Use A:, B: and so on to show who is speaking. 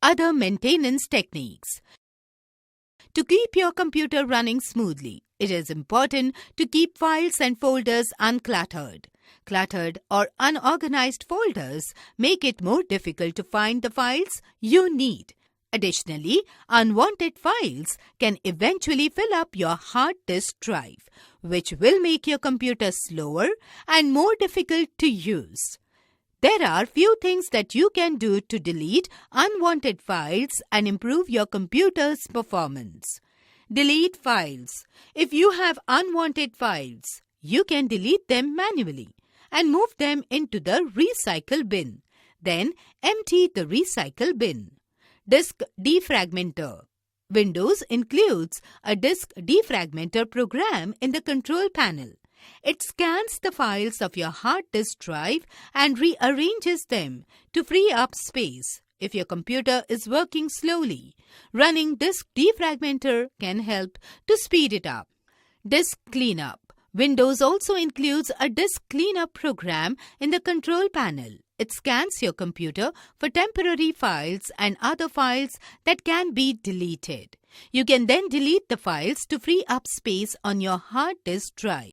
A: Other maintenance techniques. To keep your computer running smoothly, it is important to keep files and folders uncluttered. Cluttered or unorganized folders make it more difficult to find the files you need. Additionally, unwanted files can eventually fill up your hard disk drive, which will make your computer slower and more difficult to use. There are few things that you can do to delete unwanted files and improve your computer's performance. Delete files. If you have unwanted files, you can delete them manually and move them into the recycle bin. Then empty the recycle bin. Disk defragmenter. Windows includes a disk defragmenter program in the control panel. It scans the files of your hard disk drive and rearranges them to free up space. If your computer is working slowly, running disk defragmenter can help to speed it up. Disk cleanup. Windows also includes a disk cleanup program in the control panel. It scans your computer for temporary files and other files that can be deleted. You can then delete the files to free up space on your hard disk drive.